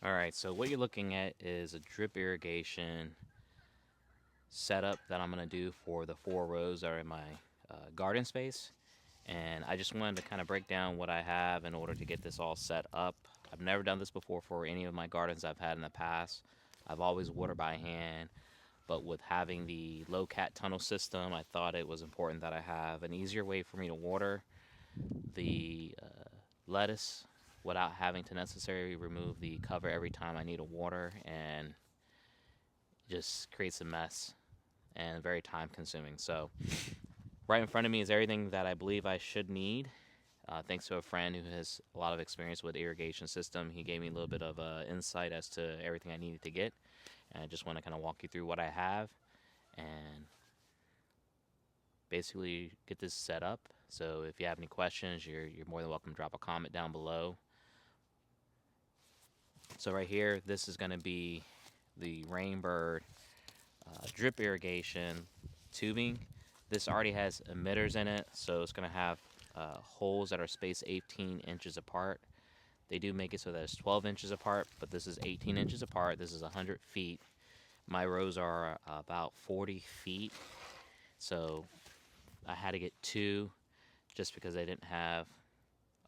Alright, so what you're looking at is a drip irrigation setup that I'm going to do for the 4 rows that are in my garden space. And I just wanted to kind of break down what I have in order to get this all set up. I've never done this before for any of my gardens I've had in the past. I've always watered by hand, but with having the low cat tunnel system, I thought it was important that I have an easier way for me to water the lettuce without having to necessarily remove the cover every time I need a water, and just creates a mess and very time consuming. So right in front of me is everything that I believe I should need. Thanks to a friend who has a lot of experience with irrigation system, he gave me a little bit of insight as to everything I needed to get. And I just want to kind of walk you through what I have and basically get this set up. So if you have any questions, you're more than welcome to drop a comment down below. So right here, this is going to be the Rainbird drip irrigation tubing. This already has emitters in it, so it's going to have holes that are spaced 18 inches apart. They do make it so that it's 12 inches apart, but this is 18 inches apart. This is 100 feet. My rows are about 40 feet, so I had to get two just because I didn't have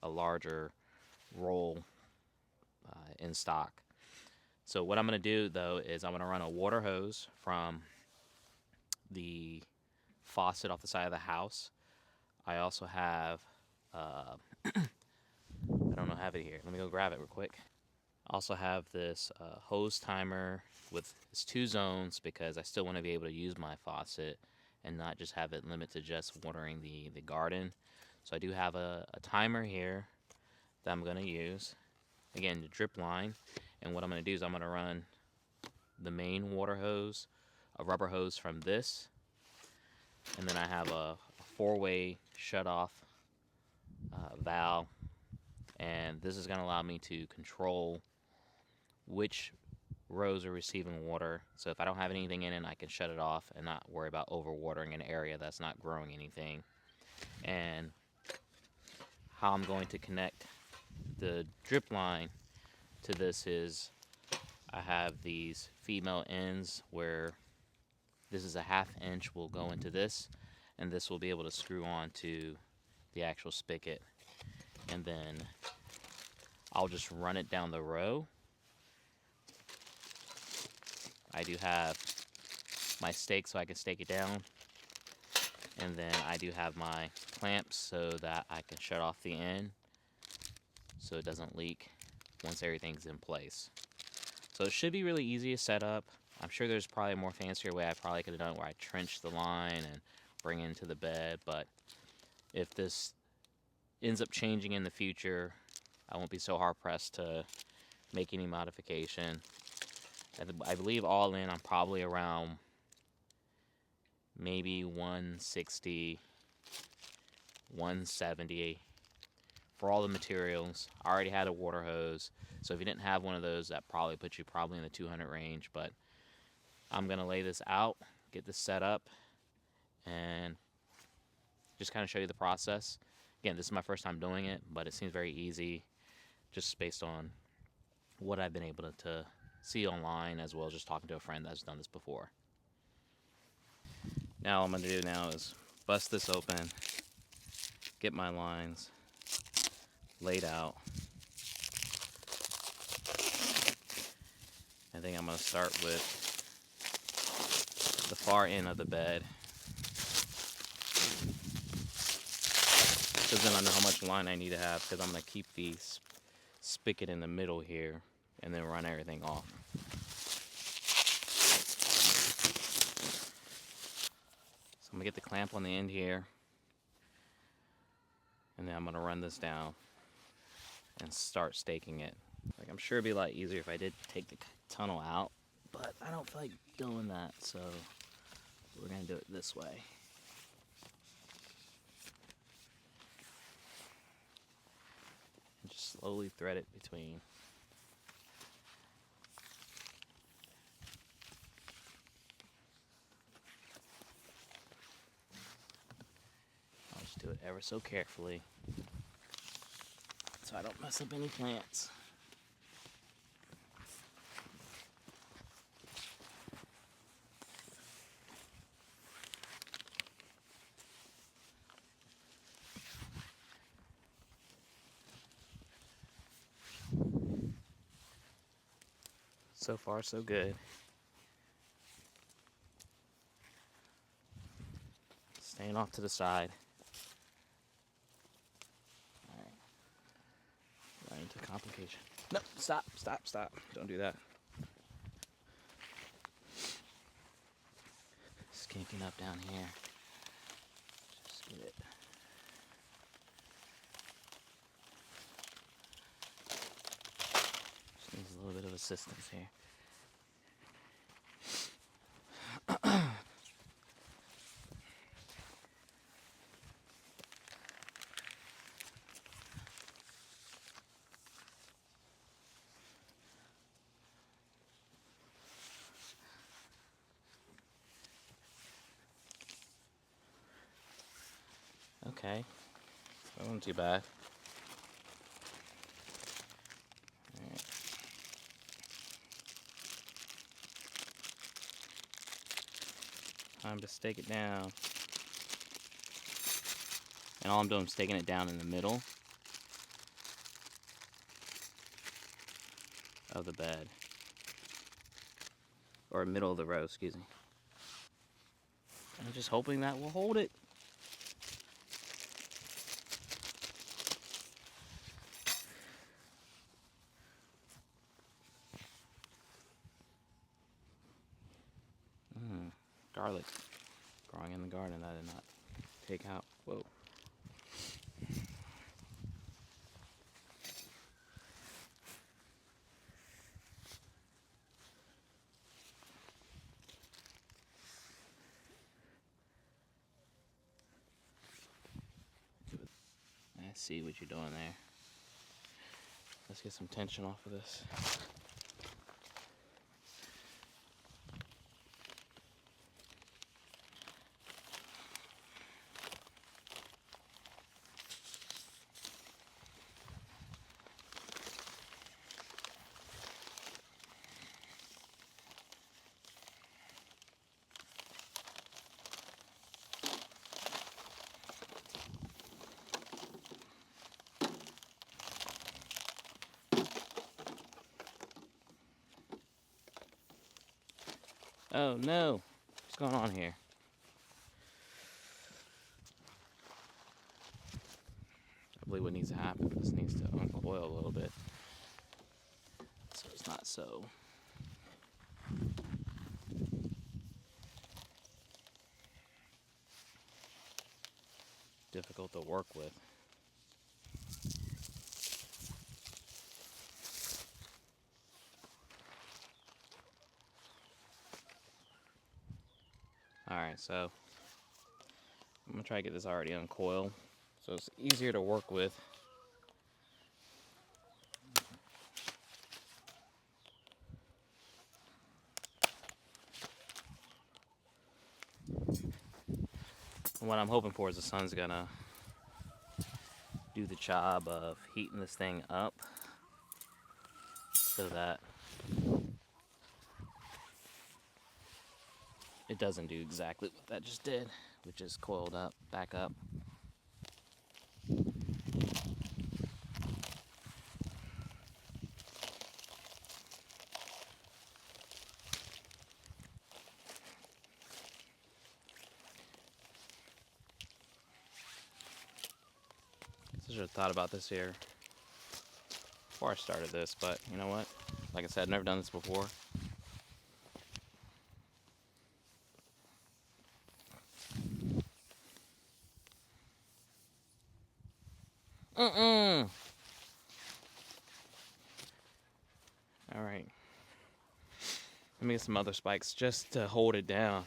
a larger roll in stock. So what I'm going to do though is I'm going to run a water hose from the faucet off the side of the house. I also have I don't know, have it here. Let me go grab it real quick. I also have this hose timer with its 2 zones because I still want to be able to use my faucet and not just have it limit to just watering the garden. So I do have a timer here that I'm going to use. Again, the drip line. And what I'm going to do is I'm going to run the main water hose, a rubber hose from this. And then I have a 4-way shut-off valve. And this is going to allow me to control which rows are receiving water. So if I don't have anything in it, I can shut it off and not worry about overwatering an area that's not growing anything. And how I'm going to connect the drip line to this is I have these female ends where this is a 1/2 inch will go into this, and this will be able to screw on to the actual spigot. And then I'll just run it down the row. I do have my stake so I can stake it down, and then I do have my clamps so that I can shut off the end so it doesn't leak once everything's in place. So it should be really easy to set up. I'm sure there's probably a more fancier way I probably could have done it where I trench the line and bring it into the bed, but if this ends up changing in the future, I won't be so hard pressed to make any modification. I believe all in I'm probably around maybe 160, 170 for all the materials. I already had a water hose, so if you didn't have one of those, that probably puts you in the 200 range. But I'm gonna lay this out, get this set up, and just kind of show you the process. Again, this is my first time doing it, but it seems very easy just based on what I've been able to see online, as well as just talking to a friend that's done this before. Now all I'm going to do now is bust this open, get my lines laid out. I think I'm going to start with the far end of the bed, because then I know how much line I need to have, because I'm going to keep the spigot in the middle here and then run everything off. So I'm going to get the clamp on the end here, and then I'm going to run this down and start staking it. Like, I'm sure it'd be a lot easier if I did take the tunnel out, but I don't feel like doing that, so we're going to do it this way. And just slowly thread it between. I'll just do it ever so carefully so I don't mess up any plants. So far, so good. Staying off to the side. Alright. Right into complication. No, stop. Don't do that. Skinking up down here. Just get it. Just needs a little bit of assistance here. Okay, that wasn't too bad. Alright. Time to stake it down. And all I'm doing is staking it down in the middle of the bed. Or middle of the row, excuse me. I'm just hoping that will hold it. Garlic growing in the garden I did not take out. Whoa. I see what you're doing there. Let's get some tension off of this. Oh no, what's going on here? I believe what needs to happen, this needs to uncoil a little bit so it's not so difficult to work with. Alright, so I'm going to try to get this already uncoiled so it's easier to work with. And what I'm hoping for is the sun's going to do the job of heating this thing up so that it doesn't do exactly what that just did, which is coiled up, back up. I should have thought about this here before I started this, but you know what? Like I said, I've never done this before. Alright. Let me get some other spikes just to hold it down.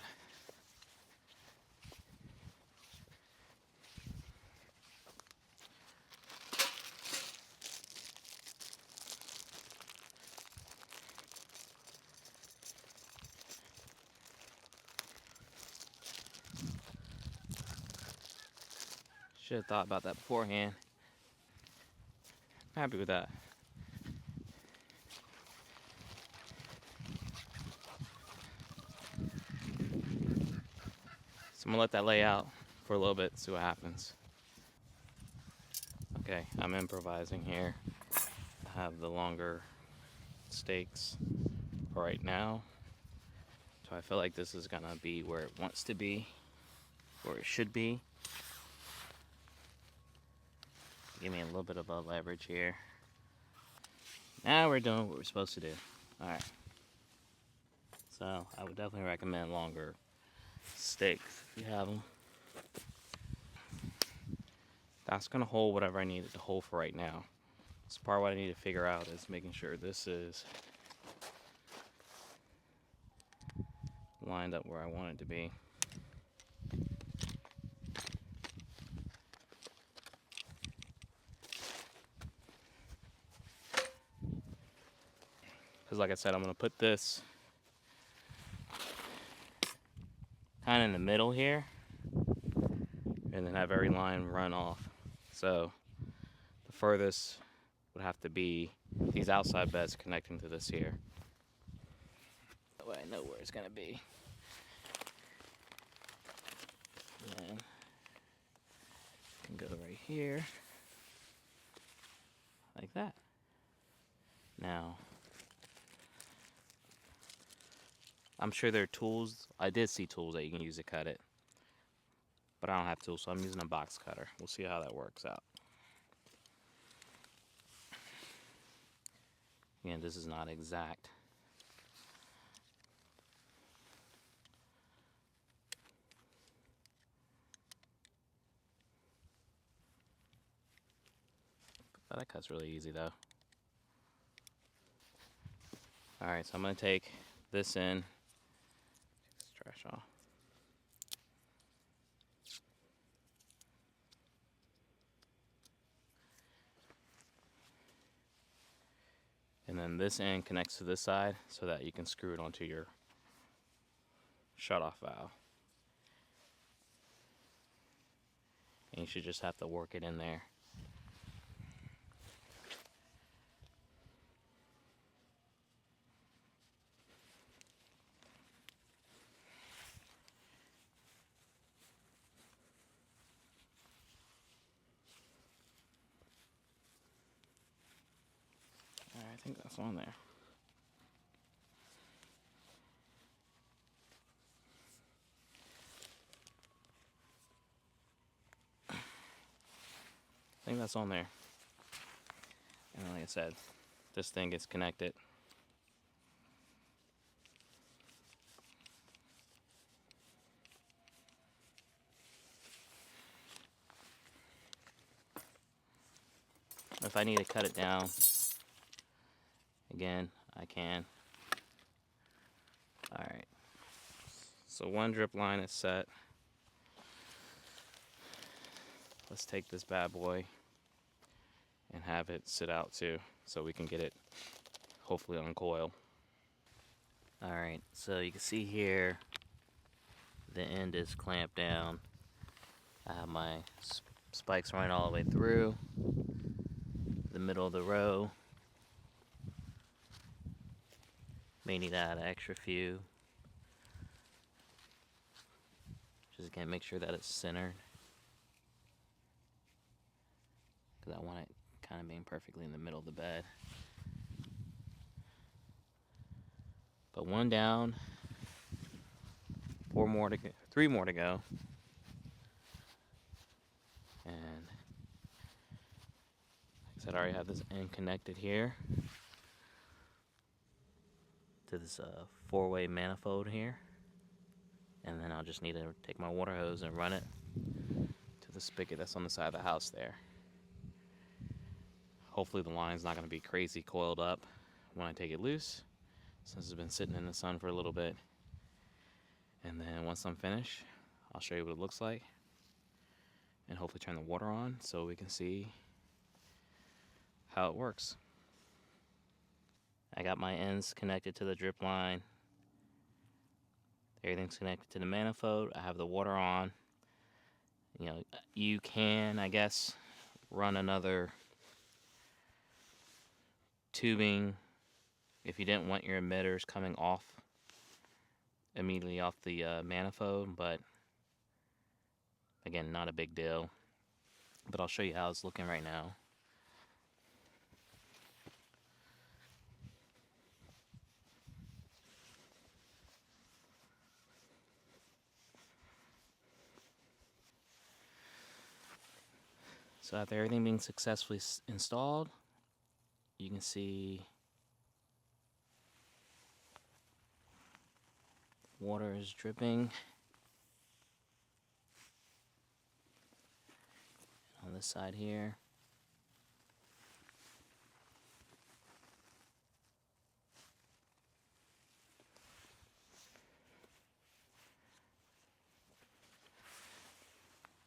Should have thought about that beforehand. I'm happy with that. So I'm gonna let that lay out for a little bit, see what happens. Okay, I'm improvising here. I have the longer stakes for right now. So I feel like this is gonna be where it wants to be, where it should be. Give me a little bit of a leverage here. Now we're doing what we're supposed to do. Alright. So I would definitely recommend longer sticks if you have them. That's gonna hold whatever I need it to hold for right now. This part what I need to figure out is making sure this is lined up where I want it to be. Because like I said, I'm gonna put this kind of in the middle here and then have every line run off. So the furthest would have to be these outside beds connecting to this here. That way I know where it's gonna be. And can go right here, like that. Now, I'm sure there are tools. I did see tools that you can use to cut it, but I don't have tools, so I'm using a box cutter. We'll see how that works out. Again, this is not exact. That cut's really easy though. Alright, so I'm going to take this in. Take this trash off. And then this end connects to this side so that you can screw it onto your shutoff valve. And you should just have to work it in there. Alright, I think that's on there. I think that's on there. And like I said, this thing gets connected. If I need to cut it down, again, I can. Alright. So one drip line is set. Let's take this bad boy and have it sit out too, so we can get it hopefully uncoil. Alright, so you can see here the end is clamped down. I have my spikes running all the way through the middle of the row. May need to add an extra few. Just again, make sure that it's centered, because I want it kind of being perfectly in the middle of the bed. But one down, 4 more to go, 3 more to go. And like I said, I already have this end connected here to this 4-way manifold here. And then I'll just need to take my water hose and run it to the spigot that's on the side of the house there. Hopefully the line's not going to be crazy coiled up when I take it loose, since it's been sitting in the sun for a little bit. And then once I'm finished, I'll show you what it looks like, and hopefully turn the water on so we can see how it works. I got my ends connected to the drip line. Everything's connected to the manifold. I have the water on. You know, you can, I guess, run another tubing if you didn't want your emitters coming off immediately off the manifold, but again, not a big deal. But I'll show you how it's looking right now. So after everything being successfully installed, you can see water is dripping on this side here.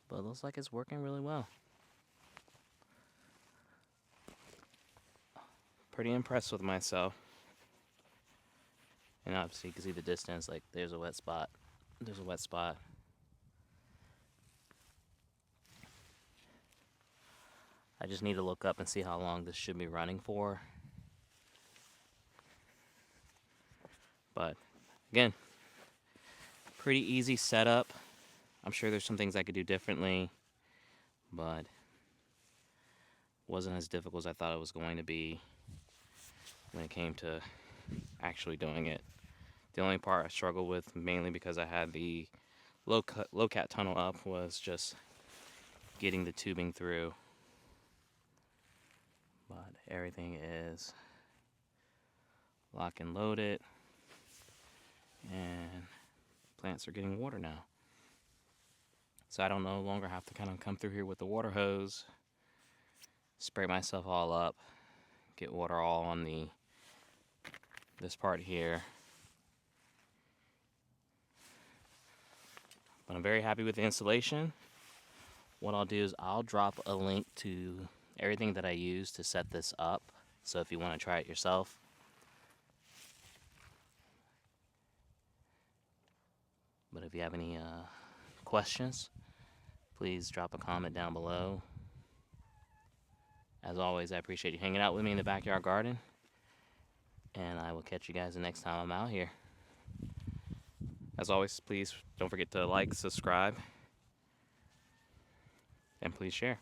But it looks like it's working really well. Pretty impressed with myself. And obviously you can see the distance, like there's a wet spot. There's a wet spot. I just need to look up and see how long this should be running for. But again, pretty easy setup. I'm sure there's some things I could do differently, but wasn't as difficult as I thought it was going to be when it came to actually doing it. The only part I struggled with, mainly because I had the low cat tunnel up, was just getting the tubing through. But everything is lock and loaded, and plants are getting water now. So I don't no longer have to kind of come through here with the water hose, spray myself all up, get water all on this part here. But I'm very happy with the installation. What I'll do is I'll drop a link to everything that I use to set this up. So if you want to try it yourself, but if you have any questions, please drop a comment down below. As always, I appreciate you hanging out with me in the backyard garden, and I will catch you guys the next time I'm out here. As always, please don't forget to like, subscribe, and please share.